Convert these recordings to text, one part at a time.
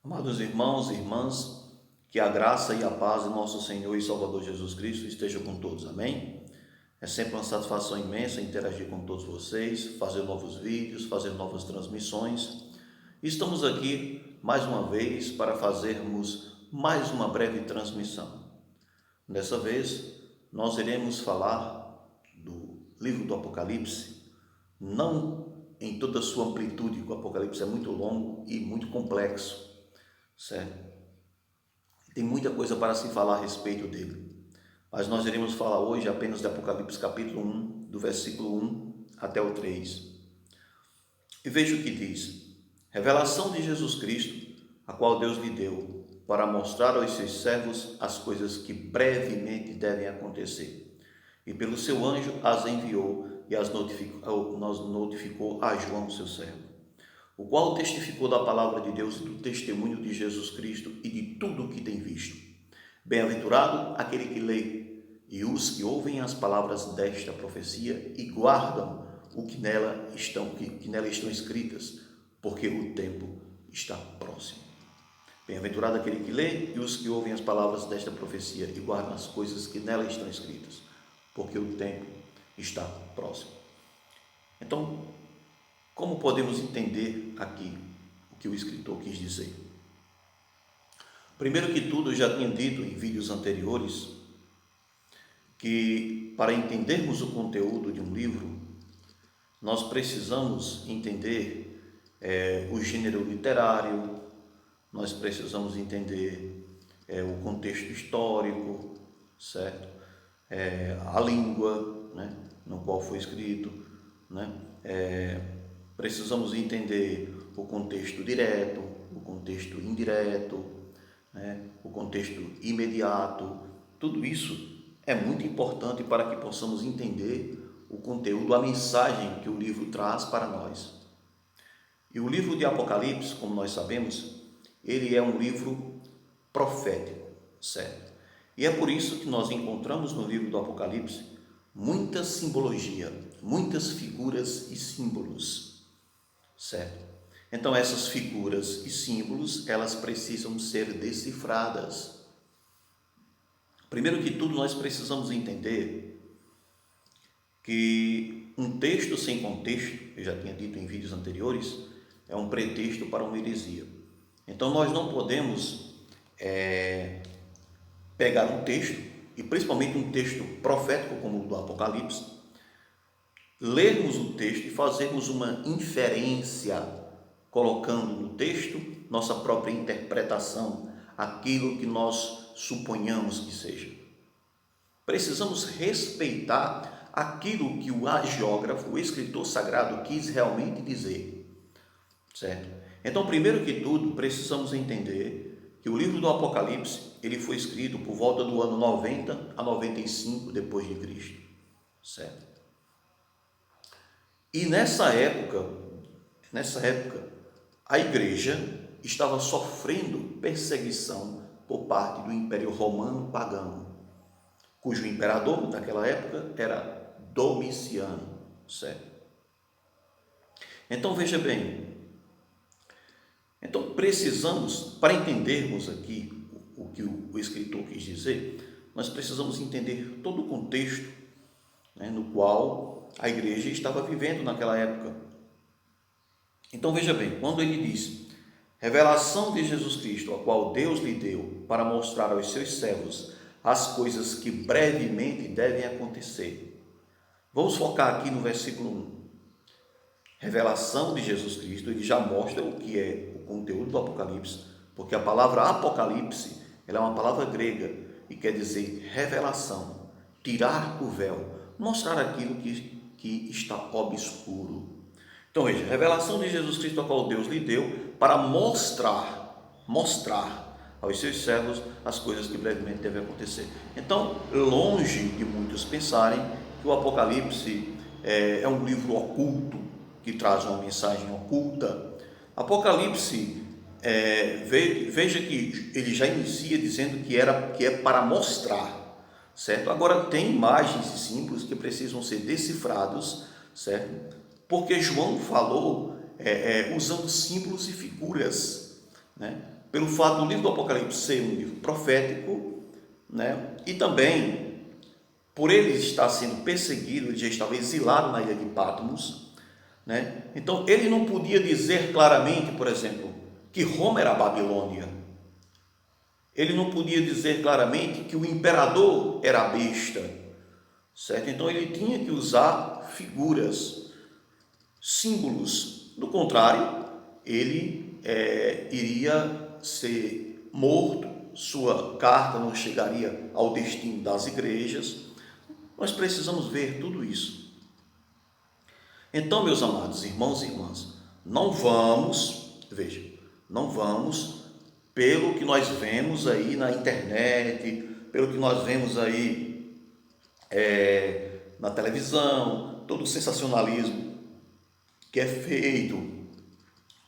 Amados irmãos e irmãs, que a graça e a paz do nosso Senhor e Salvador Jesus Cristo estejam com todos, amém? É sempre uma satisfação imensa interagir com todos vocês, fazer novos vídeos, fazer novas transmissões. Estamos aqui mais uma vez para fazermos mais uma breve transmissão. Dessa vez, nós iremos falar do livro do Apocalipse, não em toda a sua amplitude, porque o Apocalipse é muito longo e muito complexo, certo? Tem muita coisa para se falar a respeito dele, mas nós iremos falar hoje apenas de Apocalipse capítulo 1, do versículo 1 até o 3. E veja o que diz: revelação de Jesus Cristo, a qual Deus lhe deu, para mostrar aos seus servos as coisas que brevemente devem acontecer. E pelo seu anjo as enviou e as notificou a João, seu servo, o qual testificou da palavra de Deus e do testemunho de Jesus Cristo e de tudo o que tem visto. Bem-aventurado aquele que lê e os que ouvem as palavras desta profecia e guardam o que nela estão escritas, porque o tempo está próximo. Bem-aventurado aquele que lê e os que ouvem as palavras desta profecia e guardam as coisas que nela estão escritas, porque o tempo está próximo. Então, como podemos entender aqui o que o escritor quis dizer? Primeiro que tudo, eu já tinha dito em vídeos anteriores que para entendermos o conteúdo de um livro, nós precisamos entender o gênero literário, nós precisamos entender o contexto histórico, certo? A língua, né, no qual foi escrito, né? Precisamos entender o contexto direto, o contexto indireto, né? O contexto imediato. Tudo isso é muito importante para que possamos entender o conteúdo, a mensagem que o livro traz para nós. E o livro de Apocalipse, como nós sabemos, ele é um livro profético, certo? E é por isso que nós encontramos no livro do Apocalipse muita simbologia, muitas figuras e símbolos, certo? Então essas figuras e símbolos, elas precisam ser decifradas. Primeiro que tudo, nós precisamos entender que um texto sem contexto, eu já tinha dito em vídeos anteriores, é um pretexto para uma heresia. Então nós não podemos pegar um texto, e principalmente um texto profético como o do Apocalipse, lermos o texto e fazermos uma inferência, colocando no texto nossa própria interpretação, aquilo que nós suponhamos que seja. Precisamos respeitar aquilo que o hagiógrafo, o escritor sagrado, quis realmente dizer, certo? Então, primeiro que tudo, precisamos entender que o livro do Apocalipse, ele foi escrito por volta do ano 90 a 95 depois de Cristo, certo? E nessa época, a igreja estava sofrendo perseguição por parte do Império Romano pagão, cujo imperador naquela época era Domiciano, certo? Então veja bem, então precisamos, para entendermos aqui o que o escritor quis dizer, nós precisamos entender todo o contexto, né, no qual a igreja estava vivendo naquela época. Então veja bem, quando ele diz revelação de Jesus Cristo, a qual Deus lhe deu para mostrar aos seus servos as coisas que brevemente devem acontecer. Vamos focar aqui no versículo 1. Revelação de Jesus Cristo, ele já mostra o que é o conteúdo do Apocalipse, porque a palavra Apocalipse, ela é uma palavra grega e quer dizer revelação, tirar o véu, mostrar aquilo que está obscuro. Então veja, revelação de Jesus Cristo, a qual Deus lhe deu para mostrar aos seus servos as coisas que brevemente devem acontecer. Então, longe de muitos pensarem que o Apocalipse é um livro oculto, que traz uma mensagem oculta. Apocalipse, veja que ele já inicia dizendo que é para mostrar, certo? Agora tem imagens e símbolos que precisam ser decifrados, certo? Porque João falou usando símbolos e figuras, né? pelo fato do livro do Apocalipse ser um livro profético, né? E também por ele estar sendo perseguido, ele já estava exilado na ilha de Patmos, né? Então ele não podia dizer claramente, por exemplo, que Roma era a Babilônia. Ele não podia dizer claramente que o imperador era a besta, certo? Então ele tinha que usar figuras, símbolos. Do contrário, ele iria ser morto, sua carta não chegaria ao destino das igrejas. Nós precisamos ver tudo isso. Então, meus amados irmãos e irmãs, não vamos pelo que nós vemos aí na internet, pelo que nós vemos aí na televisão, todo o sensacionalismo que é feito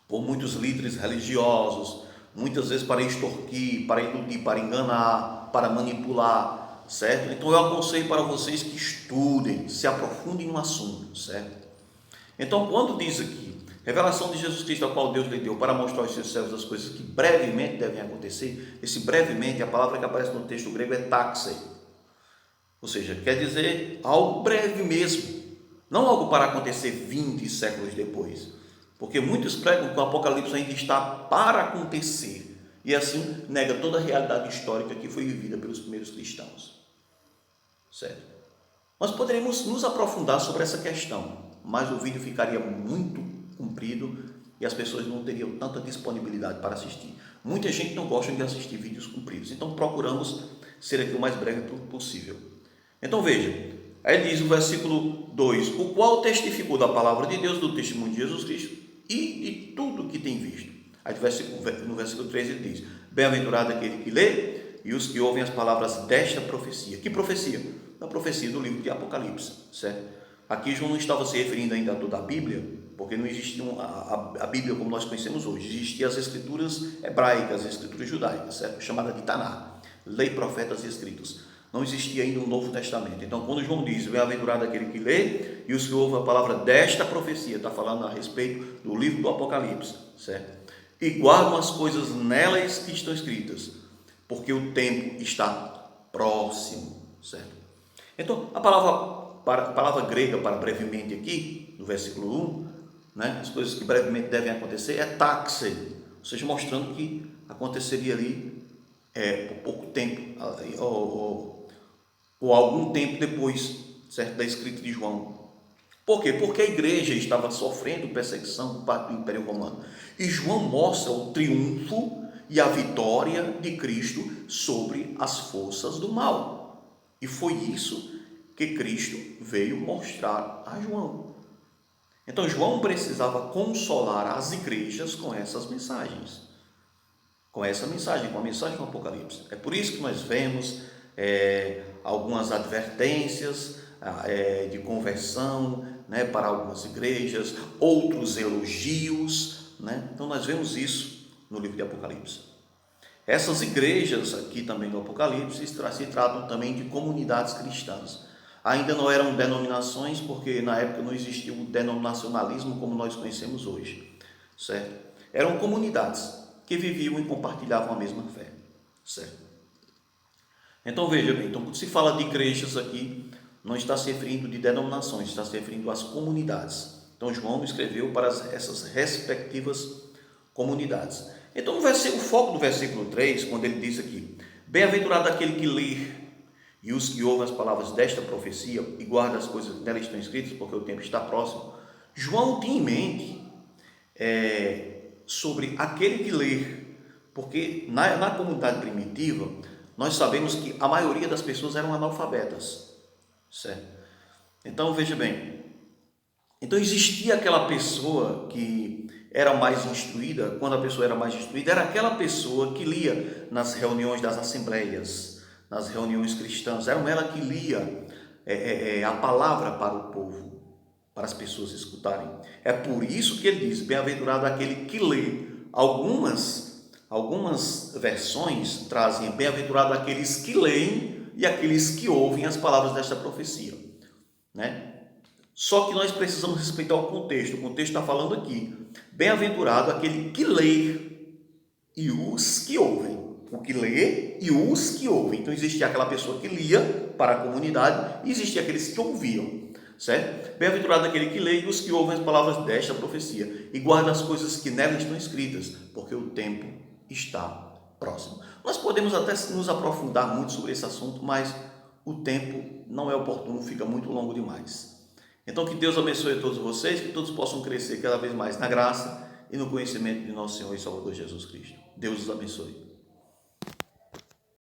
por muitos líderes religiosos, muitas vezes para extorquir, para iludir, para enganar, para manipular, certo? Então eu aconselho para vocês que estudem, se aprofundem no assunto, certo? Então, quando diz aqui, revelação de Jesus Cristo, a qual Deus lhe deu para mostrar aos seus servos as coisas que brevemente devem acontecer, esse brevemente, a palavra que aparece no texto grego é taxe, ou seja, quer dizer algo breve mesmo, não algo para acontecer 20 séculos depois, porque muitos pregam que o Apocalipse ainda está para acontecer, e assim nega toda a realidade histórica que foi vivida pelos primeiros cristãos, certo? Nós poderemos nos aprofundar sobre essa questão, mas o vídeo ficaria muito comprido e as pessoas não teriam tanta disponibilidade para assistir. Muita gente não gosta de assistir vídeos compridos, então procuramos ser aqui o mais breve possível. Então veja, aí diz o versículo 2, o qual testificou da palavra de Deus, do testemunho de Jesus Cristo e de tudo que tem visto. Aí no versículo 3 ele diz, bem-aventurado aquele que lê e os que ouvem as palavras desta profecia. Que profecia? Da profecia do livro de Apocalipse, certo? Aqui João não estava se referindo ainda a toda a Bíblia, porque não existia a Bíblia como nós conhecemos hoje. Existiam as escrituras hebraicas, as escrituras judaicas, certo? Chamada de Taná, lei, profetas e escritos. Não existia ainda um Novo Testamento. Então, quando João diz, bem-aventurado aquele que lê e os que ouvem a palavra desta profecia, está falando a respeito do livro do Apocalipse, certo? E guardam as coisas nelas que estão escritas, porque o tempo está próximo, certo? Então, a palavra grega para brevemente aqui, no versículo 1, né, as coisas que brevemente devem acontecer, é taxe, ou seja, mostrando que aconteceria ali por pouco tempo, ou algum tempo depois, certo, da escrita de João. Por quê? Porque a igreja estava sofrendo perseguição por parte do Império Romano. E João mostra o triunfo e a vitória de Cristo sobre as forças do mal. E foi isso que Cristo veio mostrar a João. Então João precisava consolar as igrejas com essas mensagens. Com essa mensagem, com a mensagem do Apocalipse. É por isso que nós vemos algumas advertências de conversão, né, para algumas igrejas, outros elogios, né? Então nós vemos isso no livro de Apocalipse. Essas igrejas aqui também no Apocalipse se tratam também de comunidades cristãs. Ainda não eram denominações, porque na época não existia o denominacionalismo como nós conhecemos hoje, certo? Eram comunidades que viviam e compartilhavam a mesma fé, certo? Então veja bem, então, quando se fala de igrejas aqui, não está se referindo de denominações, está se referindo às comunidades. Então João escreveu para essas respectivas comunidades. Então o foco do versículo 3, quando ele diz aqui, bem-aventurado aquele que lê e os que ouvem as palavras desta profecia e guardam as coisas que nela estão escritas, porque o tempo está próximo. João tinha em mente sobre aquele que lê, porque na comunidade primitiva, nós sabemos que a maioria das pessoas eram analfabetas, certo? Então, veja bem, então existia aquela pessoa que era mais instruída. Quando a pessoa era mais instruída, era aquela pessoa que lia nas reuniões das assembleias, nas reuniões cristãs, era ela que lia a palavra para o povo, para as pessoas escutarem. É por isso que ele diz, bem-aventurado aquele que lê. Algumas versões trazem bem-aventurado aqueles que leem e aqueles que ouvem as palavras desta profecia, né? Só que nós precisamos respeitar o contexto está falando aqui, bem-aventurado aquele que lê, e os que ouvem. O que lê e os que ouvem. Então existia aquela pessoa que lia para a comunidade e existia aqueles que ouviam, certo? Bem-aventurado aquele que lê e os que ouvem as palavras desta profecia e guarda as coisas que nela estão escritas, porque o tempo está próximo. Nós podemos até nos aprofundar muito sobre esse assunto, mas o tempo não é oportuno, fica muito longo demais. Então que Deus abençoe a todos vocês, que todos possam crescer cada vez mais na graça e no conhecimento de nosso Senhor e Salvador Jesus Cristo. Deus os abençoe.